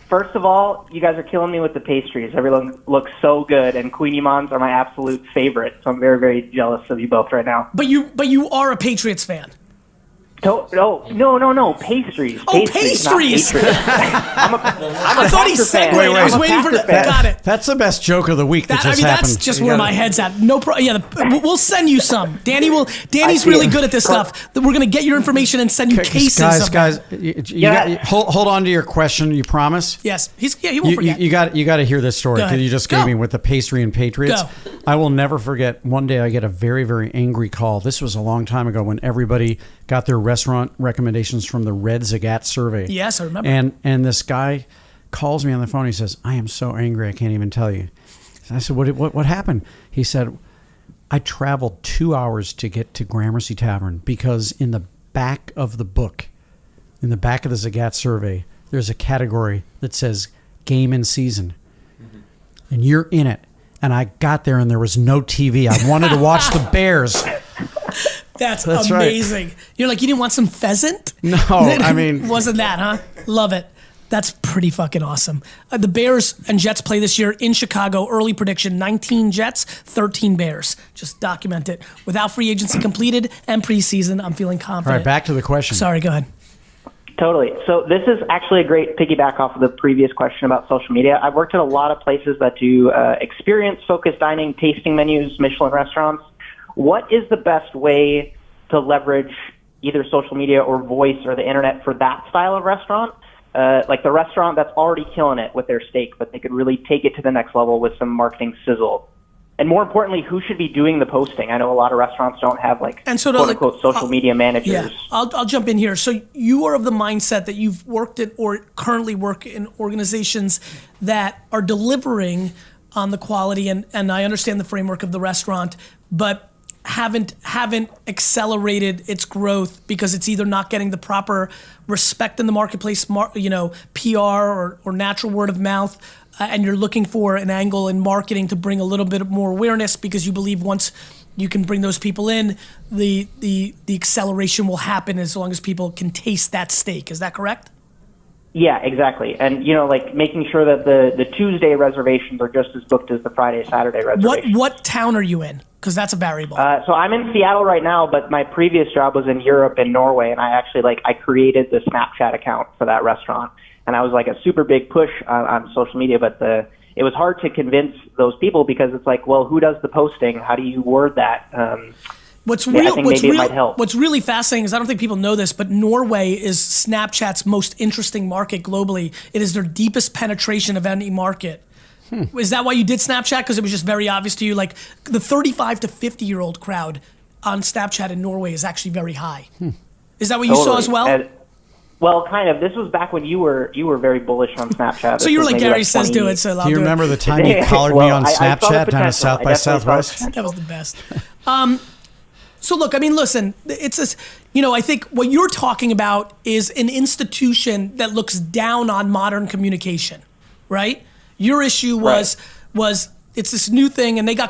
First of all, you guys are killing me with the pastries. Everyone looks so good, and Queenie-Mons are my absolute favorite. So I'm very, very jealous of you both right now. But you are a Patriots fan. No. Pastries. Oh, pastries! I thought he segued. Wait. I was waiting for that. Got it. That's the best joke of the week that just happened. That's just where my head's at. No problem. Yeah, we'll send you some. Danny's really good at this stuff. We're going to get your information and send you cases of guys, hold on to your question. You promise? Yes. He won't forget. You got to hear this story because you just gave me with the pastry and Patriots. Go. I will never forget. One day I get a very, very angry call. This was a long time ago when everybody got their restaurant recommendations from the Red Zagat survey. Yes, I remember. And this guy calls me on the phone. He says, "I am so angry, I can't even tell you." And I said, "What happened?" He said, "I traveled 2 hours to get to Gramercy Tavern because in the back of the book, in the back of the Zagat survey, there's a category that says game in season, and you're in it. And I got there and there was no TV. I wanted to watch the Bears." That's amazing. Right. You're like, you didn't want some pheasant? No, I mean... Wasn't that, huh? Love it. That's pretty fucking awesome. The Bears and Jets play this year in Chicago. Early prediction, 19 Jets, 13 Bears. Just document it. Without free agency completed and preseason, I'm feeling confident. All right, back to the question. Sorry, go ahead. Totally. So this is actually a great piggyback off of the previous question about social media. I've worked at a lot of places that do experience-focused dining, tasting menus, Michelin restaurants. What is the best way to leverage either social media or voice or the internet for that style of restaurant? Like the restaurant that's already killing it with their steak, but they could really take it to the next level with some marketing sizzle. And more importantly, who should be doing the posting? I know a lot of restaurants don't have quote-unquote social media managers. Yeah, I'll jump in here. So you are of the mindset that you've worked at or currently work in organizations that are delivering on the quality, and I understand the framework of the restaurant, but haven't accelerated its growth because it's either not getting the proper respect in the marketplace, PR or natural word of mouth, and you're looking for an angle in marketing to bring a little bit more awareness because you believe once you can bring those people in, the acceleration will happen as long as people can taste that steak. Is that correct? Yeah, exactly. And, making sure that the Tuesday reservations are just as booked as the Friday, Saturday reservations. What town are you in? Because that's a variable. So I'm in Seattle right now, but my previous job was in Europe and Norway, and I actually, I created the Snapchat account for that restaurant. And I was a super big push on social media, but it was hard to convince those people because it's well, who does the posting? How do you word that? What's might help. What's really fascinating is I don't think people know this, but Norway is Snapchat's most interesting market globally. It is their deepest penetration of any market. Is that why you did Snapchat? Because it was just very obvious to you? The 35 to 50-year-old crowd on Snapchat in Norway is actually very high. Is that what you saw as well? Well, kind of. This was back when you were very bullish on Snapchat. So you were like, Gary says do it, so I'll do it. Do you remember the time you collared me on Snapchat down at South by Southwest? That was the best. So look, listen, it's this, I think what you're talking about is an institution that looks down on modern communication, right? Your issue was it's this new thing, and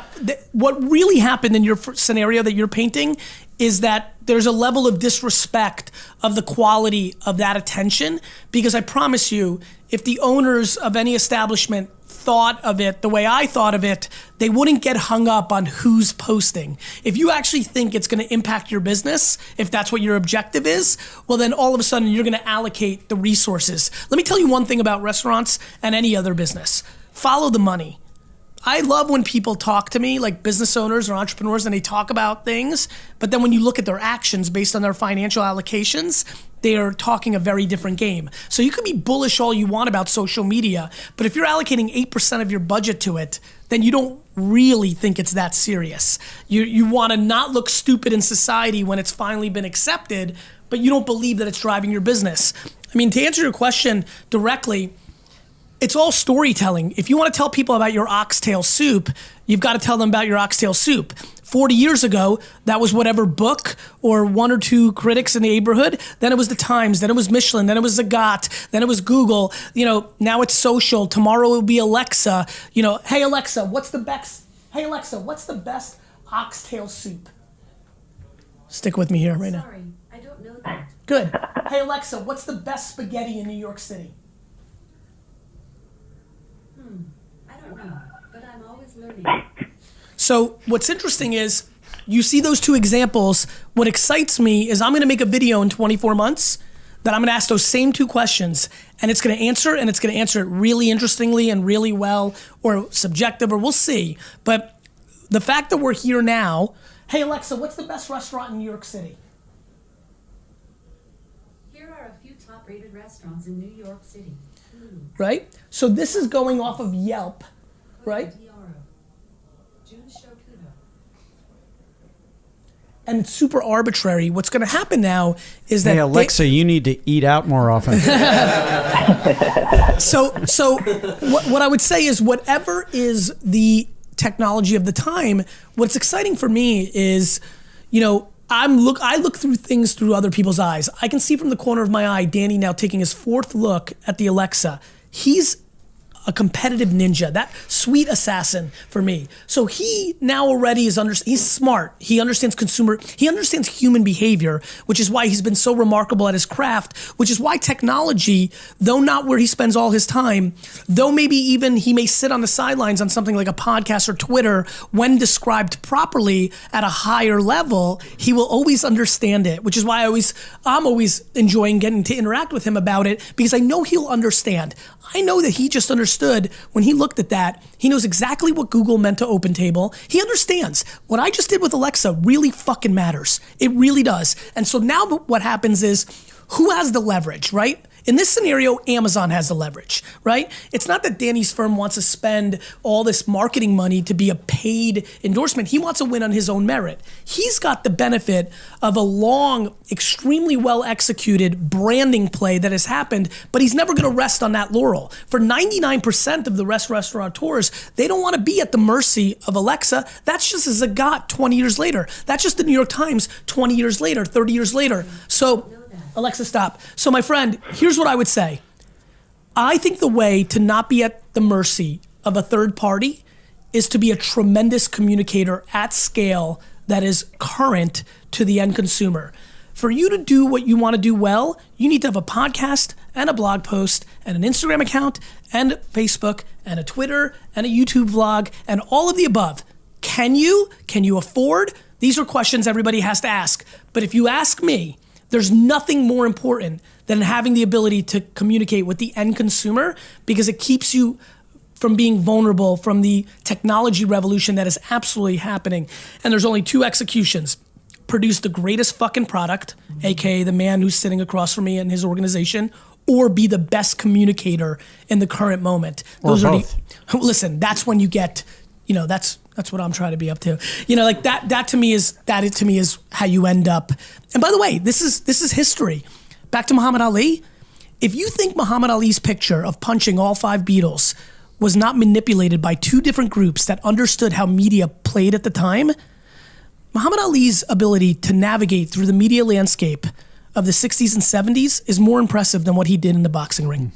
what really happened in your scenario that you're painting is that there's a level of disrespect of the quality of that attention, because I promise you, if the owners of any establishment thought of it the way I thought of it, they wouldn't get hung up on who's posting. If you actually think it's going to impact your business, if that's what your objective is, well then all of a sudden you're going to allocate the resources. Let me tell you one thing about restaurants and any other business. Follow the money. I love when people talk to me, like business owners or entrepreneurs, and they talk about things, but then when you look at their actions based on their financial allocations, they are talking a very different game. So you can be bullish all you want about social media, but if you're allocating 8% of your budget to it, then you don't really think it's that serious. You want to not look stupid in society when it's finally been accepted, but you don't believe that it's driving your business. To answer your question directly, it's all storytelling. If you want to tell people about your oxtail soup, you've got to tell them about your oxtail soup. 40 years ago, that was whatever book or one or two critics in the neighborhood. Then it was the Times. Then it was Michelin. Then it was Zagat. Then it was Google. Now it's social. Tomorrow it will be Alexa. Hey Alexa, what's the best? Hey Alexa, what's the best oxtail soup? Stick with me here right now. Sorry, I don't know that. Good. Hey Alexa, what's the best spaghetti in New York City? I don't know, but I'm always learning. So what's interesting is you see those two examples. What excites me is I'm going to make a video in 24 months that I'm going to ask those same two questions, and it's going to answer, and it's going to answer it really interestingly and really well, or subjective, or we'll see. But the fact that we're here now, hey Alexa, what's the best restaurant in New York City? Here are a few top-rated restaurants in New York City. Right? So this is going off of Yelp, right? And it's super arbitrary. What's going to happen now is that Hey Alexa, you need to eat out more often. So what I would say is whatever is the technology of the time, what's exciting for me is, you know, I look through things through other people's eyes. I can see from the corner of my eye Danny now taking his fourth look at the Alexa. He's a competitive ninja, that sweet assassin for me. So he now already is he's smart. He understands he understands human behavior, which is why he's been so remarkable at his craft, which is why technology, though not where he spends all his time, though maybe even he may sit on the sidelines on something like a podcast or Twitter, when described properly at a higher level, he will always understand it, which is why I'm always enjoying getting to interact with him about it, because I know he'll understand. I know that he just understood when he looked at that. He knows exactly what Google meant to open table. He understands what I just did with Alexa really fucking matters. It really does. And so now what happens is, who has the leverage, right? In this scenario, Amazon has the leverage, right? It's not that Danny's firm wants to spend all this marketing money to be a paid endorsement. He wants to win on his own merit. He's got the benefit of a long, extremely well executed branding play that has happened, but he's never gonna rest on that laurel. For 99% of the restaurateurs, they don't wanna be at the mercy of Alexa. That's just a Zagat 20 years later. That's just the New York Times 20 years later, 30 years later. So, Alexa, stop. So my friend, here's what I would say. I think the way to not be at the mercy of a third party is to be a tremendous communicator at scale that is current to the end consumer. For you to do what you want to do well, you need to have a podcast and a blog post and an Instagram account and Facebook and a Twitter and a YouTube vlog and all of the above. Can you afford? These are questions everybody has to ask. But if you ask me, there's nothing more important than having the ability to communicate with the end consumer, because it keeps you from being vulnerable from the technology revolution that is absolutely happening. And there's only two executions: produce the greatest fucking product, aka the man who's sitting across from me and his organization, or be the best communicator in the current moment. Or both. Listen, that's when you get, that's what I'm trying to be up to. Like that to me is how you end up. And by the way, this is history. Back to Muhammad Ali. If you think Muhammad Ali's picture of punching all 5 Beatles was not manipulated by 2 different groups that understood how media played at the time, Muhammad Ali's ability to navigate through the media landscape of the 60s and 70s is more impressive than what he did in the boxing ring.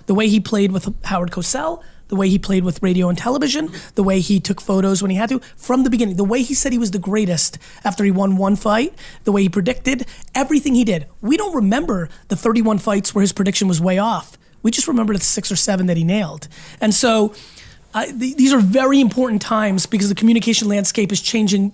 The way he played with Howard Cosell, the way he played with radio and television, the way he took photos when he had to, from the beginning, the way he said he was the greatest after he won 1 fight, the way he predicted, everything he did. We don't remember the 31 fights where his prediction was way off. We just remember the 6 or 7 that he nailed. And so these are very important times, because the communication landscape is changing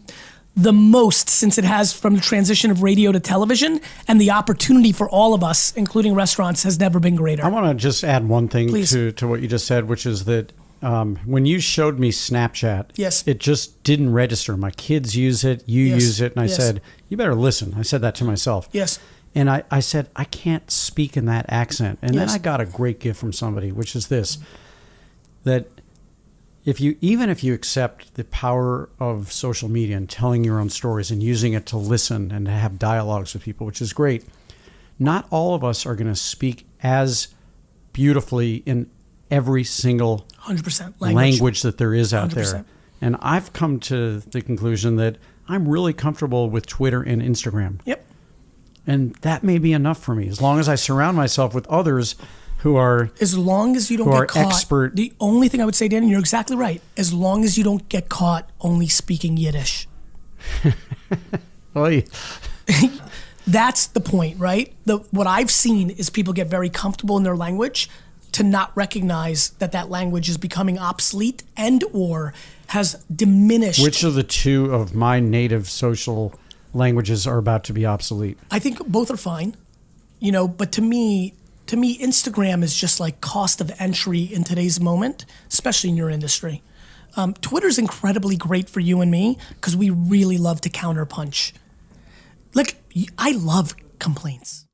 the most since it has, from the transition of radio to television, and the opportunity for all of us, including restaurants, has never been greater. I want to just add one thing Please. to what you just said, which is that when you showed me Snapchat, Yes. it just didn't register. My kids use it, you Yes. use it, and I Yes. said, you better listen. I said that to myself. Yes. And I said, I can't speak in that accent. And Yes. then I got a great gift from somebody, which is this, that even if you accept the power of social media and telling your own stories and using it to listen and to have dialogues with people, which is great, not all of us are going to speak as beautifully in every single 100% language that there is out 100%. there. And I've come to the conclusion that I'm really comfortable with Twitter and Instagram. Yep. And that may be enough for me, as long as I surround myself with others who are, As long as you don't who are get caught. expert. The only thing I would say, Dan, and you're exactly right, as long as you don't get caught only speaking Yiddish. well, That's the point, right? What I've seen is people get very comfortable in their language. to not recognize that that language is becoming obsolete and or has diminished. Which of the two of my native social languages are about to be obsolete? I think both are fine, you know, but to me, Instagram is just like cost of entry in today's moment, especially in your industry. Twitter's incredibly great for you and me because we really love to counterpunch. Like, I love complaints.